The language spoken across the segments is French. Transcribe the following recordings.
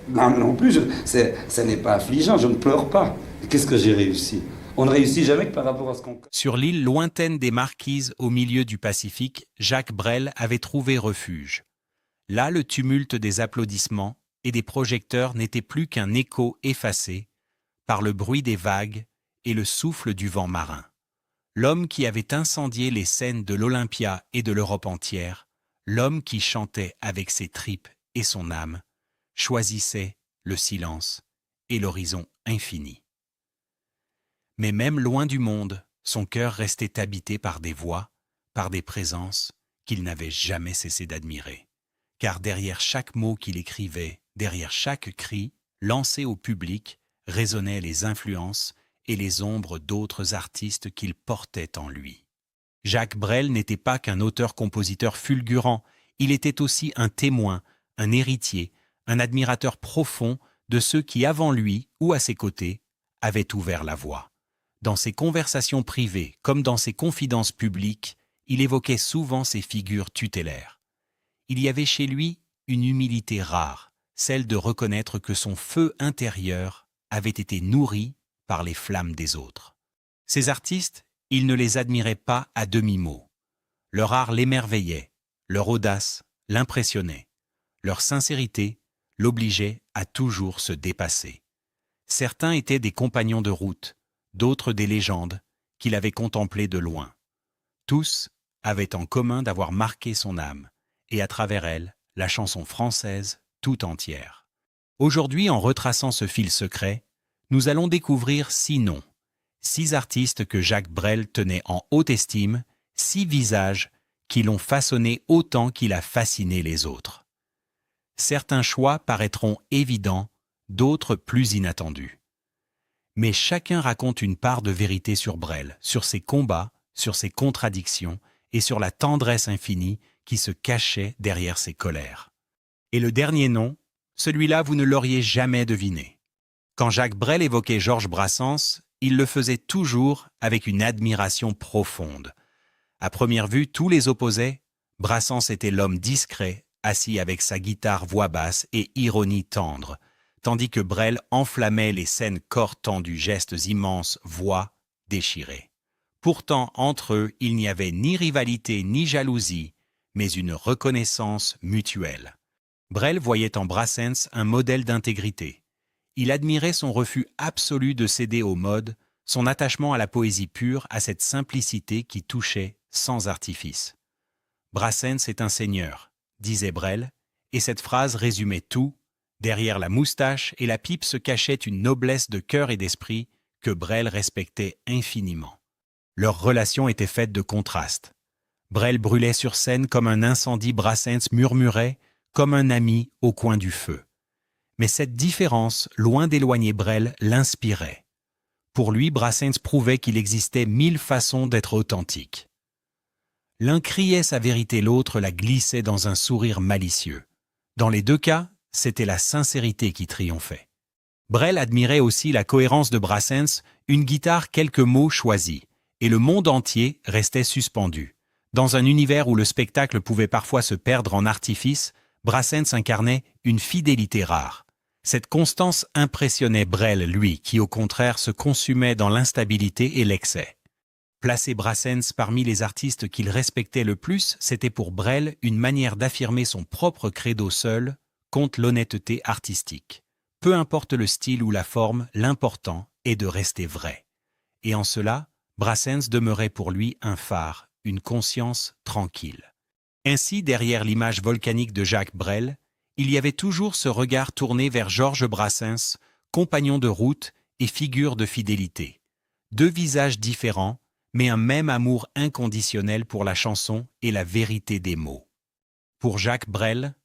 Non plus, ça n'est pas affligeant, je ne pleure pas. Qu'est-ce que j'ai réussi? On ne réussit jamais que par rapport à ce qu'on... Sur l'île lointaine des Marquises, au milieu du Pacifique, Jacques Brel avait trouvé refuge. Là, le tumulte des applaudissements et des projecteurs n'était plus qu'un écho effacé par le bruit des vagues et le souffle du vent marin. L'homme qui avait incendié les scènes de l'Olympia et de l'Europe entière, l'homme qui chantait avec ses tripes et son âme, choisissait le silence et l'horizon infini. Mais même loin du monde, son cœur restait habité par des voix, par des présences qu'il n'avait jamais cessé d'admirer. Car derrière chaque mot qu'il écrivait, derrière chaque cri, lancé au public, résonnaient les influences et les ombres d'autres artistes qu'il portait en lui. Jacques Brel n'était pas qu'un auteur-compositeur fulgurant, il était aussi un témoin, un héritier, un admirateur profond de ceux qui, avant lui ou à ses côtés, avaient ouvert la voie. Dans ses conversations privées comme dans ses confidences publiques, il évoquait souvent ces figures tutélaires. Il y avait chez lui une humilité rare, celle de reconnaître que son feu intérieur avait été nourri par les flammes des autres. Ces artistes, il ne les admirait pas à demi-mot. Leur art l'émerveillait, leur audace l'impressionnait, leur sincérité l'obligeait à toujours se dépasser. Certains étaient des compagnons de route, d'autres des légendes qu'il avait contemplées de loin. Tous avaient en commun d'avoir marqué son âme, et à travers elle, la chanson française tout entière. Aujourd'hui, en retraçant ce fil secret, nous allons découvrir 6 noms, 6 artistes que Jacques Brel tenait en haute estime, 6 visages qui l'ont façonné autant qu'il a fasciné les autres. Certains choix paraîtront évidents, d'autres plus inattendus. Mais chacun raconte une part de vérité sur Brel, sur ses combats, sur ses contradictions et sur la tendresse infinie qui se cachait derrière ses colères. Et le dernier nom, celui-là vous ne l'auriez jamais deviné. Quand Jacques Brel évoquait Georges Brassens, il le faisait toujours avec une admiration profonde. À première vue, tous les opposaient. Brassens était l'homme discret, assis avec sa guitare voix basse et ironie tendre, tandis que Brel enflammait les scènes corps tendus, gestes immenses, voix déchirées. Pourtant, entre eux, il n'y avait ni rivalité ni jalousie, mais une reconnaissance mutuelle. Brel voyait en Brassens un modèle d'intégrité. Il admirait son refus absolu de céder aux modes, son attachement à la poésie pure, à cette simplicité qui touchait sans artifice. Brassens est un seigneur, disait Brel, et cette phrase résumait tout. Derrière la moustache et la pipe se cachait une noblesse de cœur et d'esprit que Brel respectait infiniment. Leur relation était faite de contrastes. Brel brûlait sur scène comme un incendie, Brassens murmurait comme un ami au coin du feu. Mais cette différence, loin d'éloigner Brel, l'inspirait. Pour lui, Brassens prouvait qu'il existait 1000 façons d'être authentique. L'un criait sa vérité, l'autre la glissait dans un sourire malicieux. Dans les deux cas, c'était la sincérité qui triomphait. Brel admirait aussi la cohérence de Brassens, une guitare, quelques mots choisis, et le monde entier restait suspendu. Dans un univers où le spectacle pouvait parfois se perdre en artifice, Brassens incarnait une fidélité rare. Cette constance impressionnait Brel, lui, qui au contraire se consumait dans l'instabilité et l'excès. Placer Brassens parmi les artistes qu'il respectait le plus, c'était pour Brel une manière d'affirmer son propre credo seul contre l'honnêteté artistique. Peu importe le style ou la forme, l'important est de rester vrai. Et en cela, Brassens demeurait pour lui un phare, une conscience tranquille. Ainsi, derrière l'image volcanique de Jacques Brel, il y avait toujours ce regard tourné vers Georges Brassens, compagnon de route et figure de fidélité. 2 visages différents, mais un même amour inconditionnel pour la chanson et la vérité des mots. Pour Jacques Brel,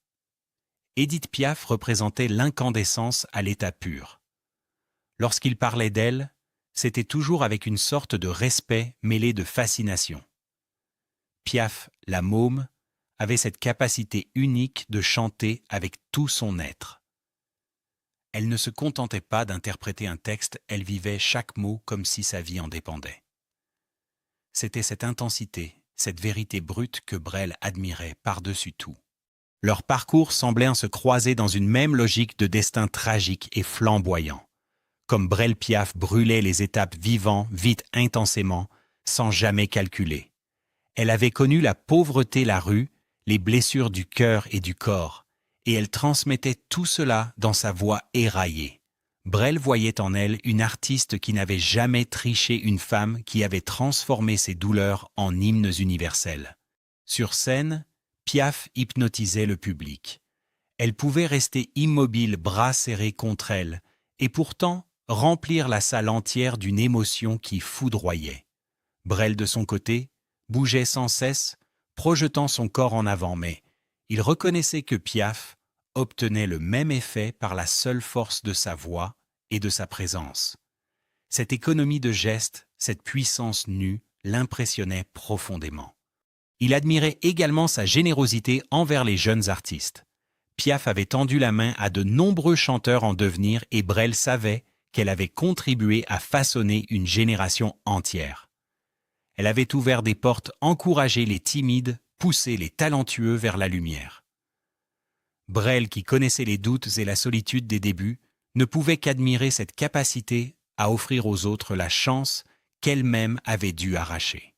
Édith Piaf représentait l'incandescence à l'état pur. Lorsqu'il parlait d'elle, c'était toujours avec une sorte de respect mêlé de fascination. Piaf, la môme, avait cette capacité unique de chanter avec tout son être. Elle ne se contentait pas d'interpréter un texte, elle vivait chaque mot comme si sa vie en dépendait. C'était cette intensité, cette vérité brute que Brel admirait par-dessus tout. Leur parcours semblait se croiser dans une même logique de destin tragique et flamboyant. Comme Brel Piaf brûlait les étapes vivant, vite intensément, sans jamais calculer. Elle avait connu la pauvreté, la rue, les blessures du cœur et du corps, et elle transmettait tout cela dans sa voix éraillée. Brel voyait en elle une artiste qui n'avait jamais triché, une femme qui avait transformé ses douleurs en hymnes universels. Sur scène, Piaf hypnotisait le public. Elle pouvait rester immobile, bras serrés contre elle, et pourtant remplir la salle entière d'une émotion qui foudroyait. Brel, de son côté, bougeait sans cesse, projetant son corps en avant, mais il reconnaissait que Piaf obtenait le même effet par la seule force de sa voix et de sa présence. Cette économie de gestes, cette puissance nue, l'impressionnait profondément. Il admirait également sa générosité envers les jeunes artistes. Piaf avait tendu la main à de nombreux chanteurs en devenir et Brel savait qu'elle avait contribué à façonner une génération entière. Elle avait ouvert des portes, encouragé les timides, poussé les talentueux vers la lumière. Brel, qui connaissait les doutes et la solitude des débuts, ne pouvait qu'admirer cette capacité à offrir aux autres la chance qu'elle-même avait dû arracher.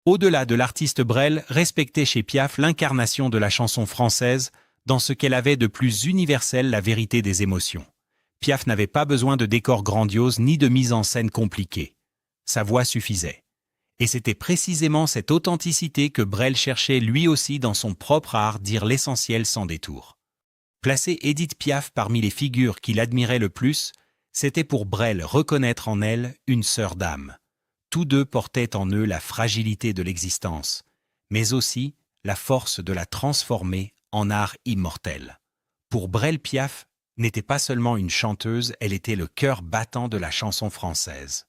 Au-delà de l'artiste, Brel respectait chez Piaf l'incarnation de la chanson française dans ce qu'elle avait de plus universel, la vérité des émotions. Piaf n'avait pas besoin de décors grandioses ni de mise en scène compliquée. Sa voix suffisait. Et c'était précisément cette authenticité que Brel cherchait lui aussi dans son propre art, dire l'essentiel sans détour. Placer Édith Piaf parmi les figures qu'il admirait le plus, c'était pour Brel reconnaître en elle une sœur d'âme. Tous deux portaient en eux la fragilité de l'existence, mais aussi la force de la transformer en art immortel. Pour Brel, Piaf n'était pas seulement une chanteuse, elle était le cœur battant de la chanson française.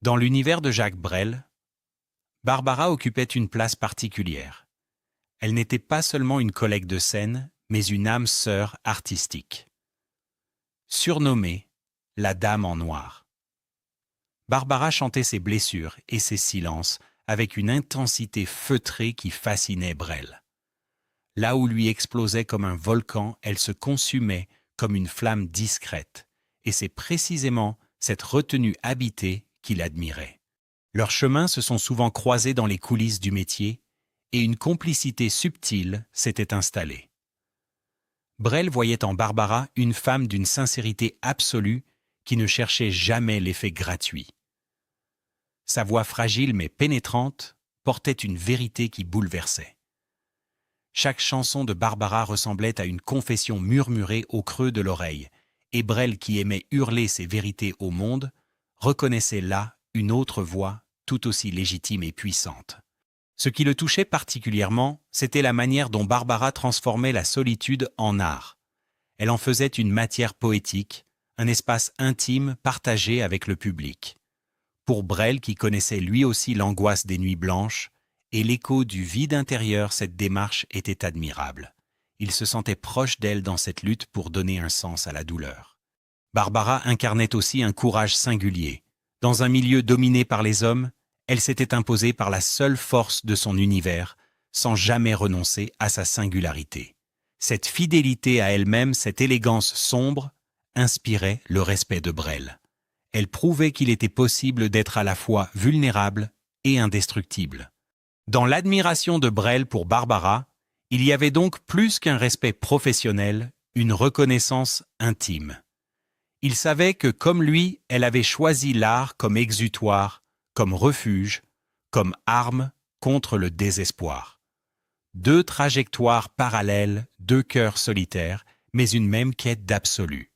Dans l'univers de Jacques Brel, Barbara occupait une place particulière. Elle n'était pas seulement une collègue de scène, mais une âme sœur artistique. Surnommée la Dame en Noir. Barbara chantait ses blessures et ses silences avec une intensité feutrée qui fascinait Brel. Là où lui explosait comme un volcan, elle se consumait comme une flamme discrète, et c'est précisément cette retenue habitée qu'il admirait. Leurs chemins se sont souvent croisés dans les coulisses du métier, et une complicité subtile s'était installée. Brel voyait en Barbara une femme d'une sincérité absolue qui ne cherchait jamais l'effet gratuit. Sa voix fragile mais pénétrante portait une vérité qui bouleversait. Chaque chanson de Barbara ressemblait à une confession murmurée au creux de l'oreille, et Brel, qui aimait hurler ses vérités au monde, reconnaissait là une autre voix tout aussi légitime et puissante. Ce qui le touchait particulièrement, c'était la manière dont Barbara transformait la solitude en art. Elle en faisait une matière poétique, un espace intime partagé avec le public. Pour Brel, qui connaissait lui aussi l'angoisse des nuits blanches et l'écho du vide intérieur, cette démarche était admirable. Il se sentait proche d'elle dans cette lutte pour donner un sens à la douleur. Barbara incarnait aussi un courage singulier. Dans un milieu dominé par les hommes, elle s'était imposée par la seule force de son univers, sans jamais renoncer à sa singularité. Cette fidélité à elle-même, cette élégance sombre, inspirait le respect de Brel. Elle prouvait qu'il était possible d'être à la fois vulnérable et indestructible. Dans l'admiration de Brel pour Barbara, il y avait donc plus qu'un respect professionnel, une reconnaissance intime. Il savait que, comme lui, elle avait choisi l'art comme exutoire, comme refuge, comme arme contre le désespoir. Deux trajectoires parallèles, deux cœurs solitaires, mais une même quête d'absolu.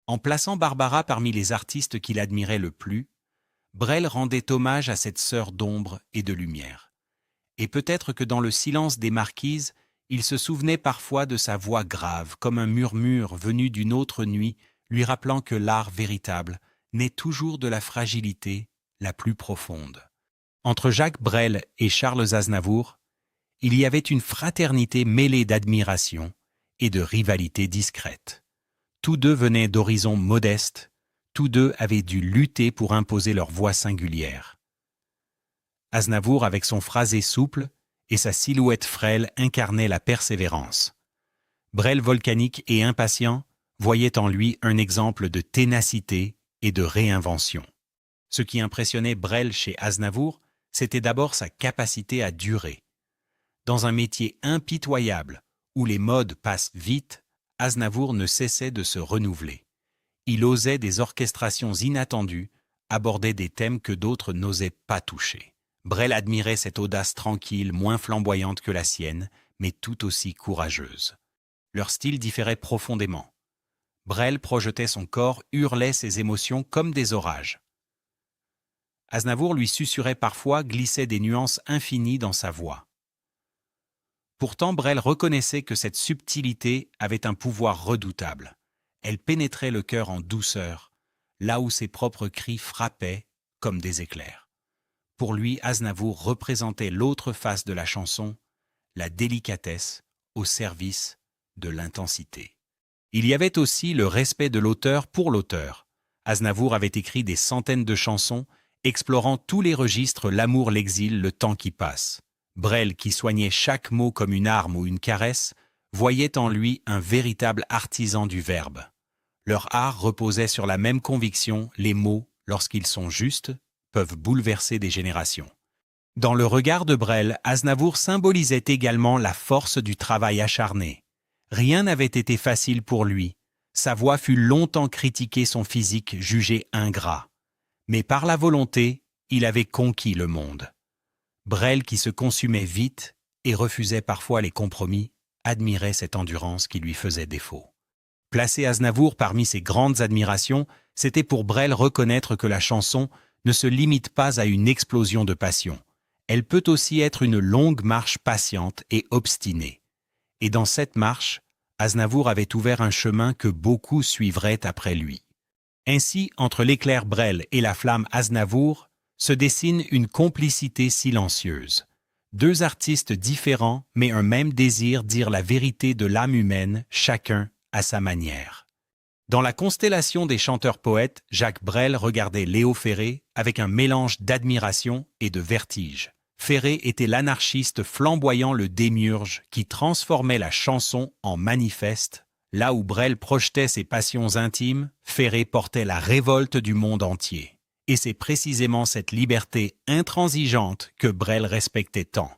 En plaçant Barbara parmi les artistes qu'il admirait le plus, Brel rendait hommage à cette sœur d'ombre et de lumière. Et peut-être que dans le silence des marquises, il se souvenait parfois de sa voix grave, comme un murmure venu d'une autre nuit, lui rappelant que l'art véritable naît toujours de la fragilité la plus profonde. Entre Jacques Brel et Charles Aznavour, il y avait une fraternité mêlée d'admiration et de rivalité discrète. Tous deux venaient d'horizons modestes, tous deux avaient dû lutter pour imposer leur voix singulière. Aznavour, avec son phrasé souple et sa silhouette frêle, incarnait la persévérance. Brel, volcanique et impatient, voyait en lui un exemple de ténacité et de réinvention. Ce qui impressionnait Brel chez Aznavour, c'était d'abord sa capacité à durer. Dans un métier impitoyable, où les modes passent vite, Aznavour ne cessait de se renouveler. Il osait des orchestrations inattendues, abordait des thèmes que d'autres n'osaient pas toucher. Brel admirait cette audace tranquille, moins flamboyante que la sienne, mais tout aussi courageuse. Leur style différait profondément. Brel projetait son corps, hurlait ses émotions comme des orages. Aznavour lui susurrait parfois, glissait des nuances infinies dans sa voix. Pourtant, Brel reconnaissait que cette subtilité avait un pouvoir redoutable. Elle pénétrait le cœur en douceur, là où ses propres cris frappaient comme des éclairs. Pour lui, Aznavour représentait l'autre face de la chanson, la délicatesse au service de l'intensité. Il y avait aussi le respect de l'auteur pour l'auteur. Aznavour avait écrit des centaines de chansons, explorant tous les registres, l'amour, l'exil, le temps qui passe. Brel, qui soignait chaque mot comme une arme ou une caresse, voyait en lui un véritable artisan du verbe. Leur art reposait sur la même conviction, les mots, lorsqu'ils sont justes, peuvent bouleverser des générations. Dans le regard de Brel, Aznavour symbolisait également la force du travail acharné. Rien n'avait été facile pour lui. Sa voix fut longtemps critiquée, son physique jugé ingrat. Mais par la volonté, il avait conquis le monde. Brel, qui se consumait vite et refusait parfois les compromis, admirait cette endurance qui lui faisait défaut. Placer Aznavour parmi ses grandes admirations, c'était pour Brel reconnaître que la chanson ne se limite pas à une explosion de passion. Elle peut aussi être une longue marche patiente et obstinée. Et dans cette marche, Aznavour avait ouvert un chemin que beaucoup suivraient après lui. Ainsi, entre l'éclair Brel et la flamme Aznavour, se dessine une complicité silencieuse. Deux artistes différents, mais un même désir, dire la vérité de l'âme humaine, chacun à sa manière. Dans la constellation des chanteurs-poètes, Jacques Brel regardait Léo Ferré avec un mélange d'admiration et de vertige. Ferré était l'anarchiste flamboyant, le démiurge, qui transformait la chanson en manifeste. Là où Brel projetait ses passions intimes, Ferré portait la révolte du monde entier. Et c'est précisément cette liberté intransigeante que Brel respectait tant.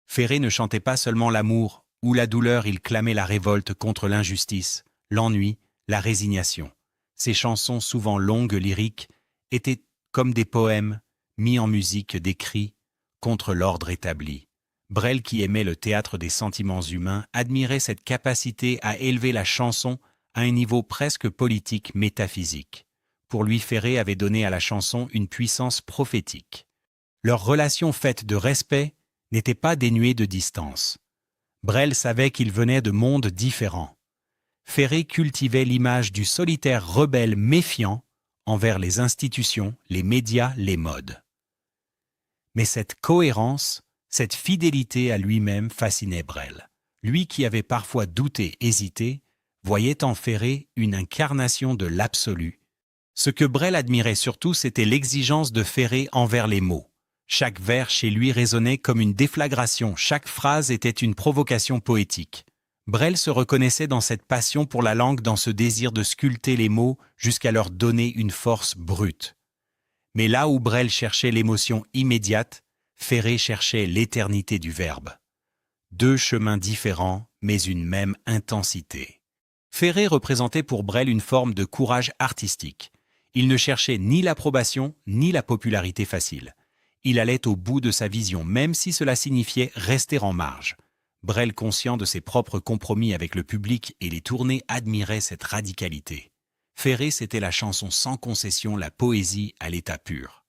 Ferré ne chantait pas seulement l'amour ou la douleur, il clamait la révolte contre l'injustice, l'ennui, la résignation. Ses chansons, souvent longues, lyriques, étaient comme des poèmes mis en musique, des cris contre l'ordre établi. Brel, qui aimait le théâtre des sentiments humains, admirait cette capacité à élever la chanson à un niveau presque politique, métaphysique. Pour lui, Ferré avait donné à la chanson une puissance prophétique. Leur relation faite de respect n'était pas dénuée de distance. Brel savait qu'ils venaient de mondes différents. Ferré cultivait l'image du solitaire rebelle méfiant envers les institutions, les médias, les modes. Mais cette cohérence, cette fidélité à lui-même fascinait Brel. Lui qui avait parfois douté, hésité, voyait en Ferré une incarnation de l'absolu. Ce que Brel admirait surtout, c'était l'exigence de Ferré envers les mots. Chaque vers chez lui résonnait comme une déflagration, chaque phrase était une provocation poétique. Brel se reconnaissait dans cette passion pour la langue, dans ce désir de sculpter les mots jusqu'à leur donner une force brute. Mais là où Brel cherchait l'émotion immédiate, Ferré cherchait l'éternité du verbe. Deux chemins différents, mais une même intensité. Ferré représentait pour Brel une forme de courage artistique. Il ne cherchait ni l'approbation, ni la popularité facile. Il allait au bout de sa vision, même si cela signifiait rester en marge. Brel, conscient de ses propres compromis avec le public et les tournées, admirait cette radicalité. Ferré, c'était la chanson sans concession, la poésie à l'état pur.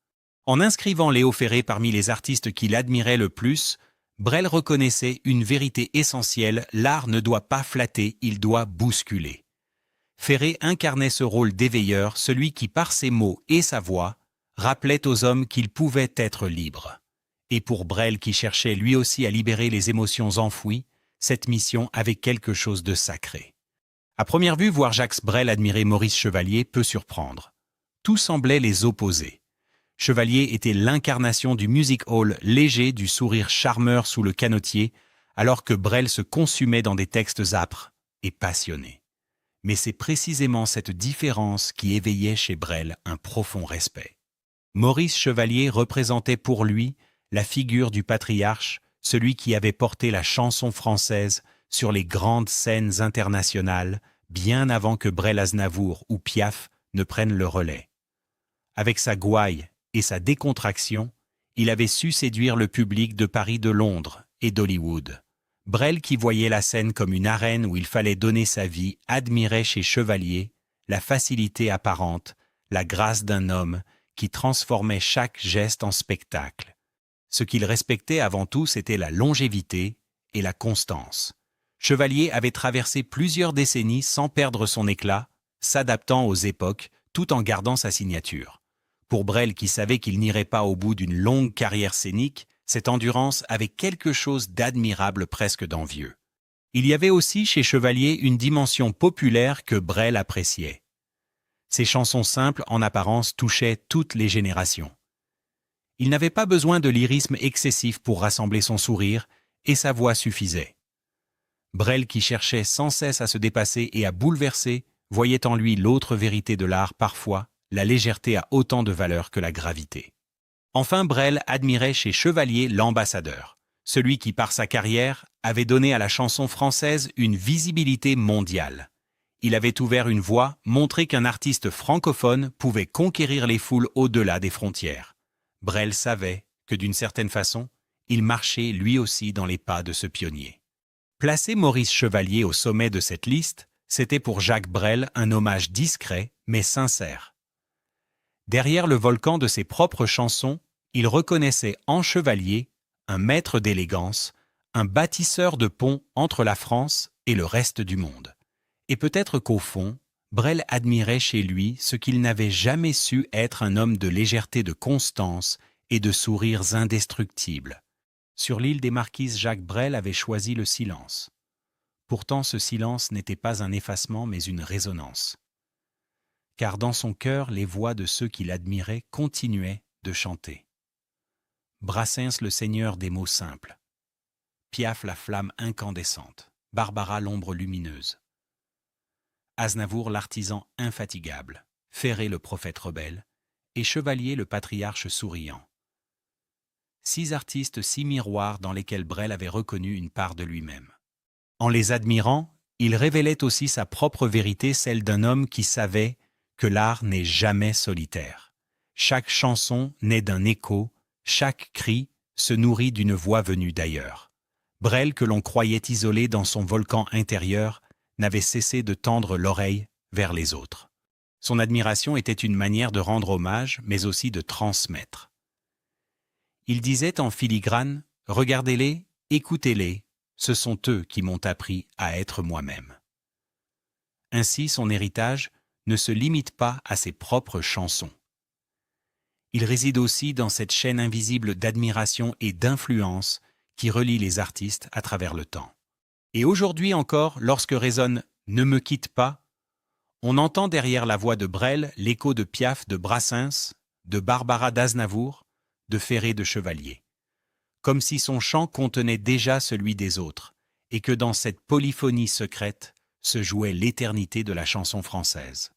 En inscrivant Léo Ferré parmi les artistes qu'il admirait le plus, Brel reconnaissait une vérité essentielle, l'art ne doit pas flatter, il doit bousculer. Ferré incarnait ce rôle d'éveilleur, celui qui, par ses mots et sa voix, rappelait aux hommes qu'ils pouvaient être libres. Et pour Brel, qui cherchait lui aussi à libérer les émotions enfouies, cette mission avait quelque chose de sacré. À première vue, voir Jacques Brel admirer Maurice Chevalier peut surprendre. Tout semblait les opposer. Chevalier était l'incarnation du music hall léger, du sourire charmeur sous le canotier, alors que Brel se consumait dans des textes âpres, et passionné. Mais c'est précisément cette différence qui éveillait chez Brel un profond respect. Maurice Chevalier représentait pour lui la figure du patriarche, celui qui avait porté la chanson française sur les grandes scènes internationales bien avant que Brel-Aznavour ou Piaf ne prennent le relais. Avec sa gouaille et sa décontraction, il avait su séduire le public de Paris, de Londres et d'Hollywood. Brel, qui voyait la scène comme une arène où il fallait donner sa vie, admirait chez Chevalier la facilité apparente, la grâce d'un homme qui transformait chaque geste en spectacle. Ce qu'il respectait avant tout, c'était la longévité et la constance. Chevalier avait traversé plusieurs décennies sans perdre son éclat, s'adaptant aux époques tout en gardant sa signature. Pour Brel, qui savait qu'il n'irait pas au bout d'une longue carrière scénique, cette endurance avait quelque chose d'admirable, presque d'envieux. Il y avait aussi chez Chevalier une dimension populaire que Brel appréciait. Ses chansons simples, en apparence, touchaient toutes les générations. Il n'avait pas besoin de lyrisme excessif pour rassembler son sourire, et sa voix suffisait. Brel, qui cherchait sans cesse à se dépasser et à bouleverser, voyait en lui l'autre vérité de l'art. Parfois, la légèreté a autant de valeur que la gravité. Enfin, Brel admirait chez Chevalier l'ambassadeur, celui qui, par sa carrière, avait donné à la chanson française une visibilité mondiale. Il avait ouvert une voie, montré qu'un artiste francophone pouvait conquérir les foules au-delà des frontières. Brel savait que, d'une certaine façon, il marchait lui aussi dans les pas de ce pionnier. Placer Maurice Chevalier au sommet de cette liste, c'était pour Jacques Brel un hommage discret mais sincère. Derrière le volcan de ses propres chansons, il reconnaissait en Chevalier un maître d'élégance, un bâtisseur de ponts entre la France et le reste du monde. Et peut-être qu'au fond, Brel admirait chez lui ce qu'il n'avait jamais su être un homme de légèreté, de constance et de sourires indestructibles. Sur l'île des Marquises, Jacques Brel avait choisi le silence. Pourtant, ce silence n'était pas un effacement, mais une résonance. Car dans son cœur, les voix de ceux qui l'admiraient continuaient de chanter. Brassens, le seigneur des mots simples. Piaf, la flamme incandescente. Barbara, l'ombre lumineuse. Aznavour, l'artisan infatigable. Ferré, le prophète rebelle. Et Chevalier, le patriarche souriant. 6 artistes, 6 miroirs dans lesquels Brel avait reconnu une part de lui-même. En les admirant, il révélait aussi sa propre vérité, celle d'un homme qui savait que l'art n'est jamais solitaire. Chaque chanson naît d'un écho, chaque cri se nourrit d'une voix venue d'ailleurs. Brel, que l'on croyait isolé dans son volcan intérieur, n'avait cessé de tendre l'oreille vers les autres. Son admiration était une manière de rendre hommage, mais aussi de transmettre. Il disait en filigrane « Regardez-les, écoutez-les, ce sont eux qui m'ont appris à être moi-même. » Ainsi, son héritage ne se limite pas à ses propres chansons. Il réside aussi dans cette chaîne invisible d'admiration et d'influence qui relie les artistes à travers le temps. Et aujourd'hui encore, lorsque résonne « Ne me quitte pas », on entend derrière la voix de Brel l'écho de Piaf, de Brassens, de Barbara d'Aznavour, de Ferré, de Chevalier. Comme si son chant contenait déjà celui des autres, et que dans cette polyphonie secrète se jouait l'éternité de la chanson française.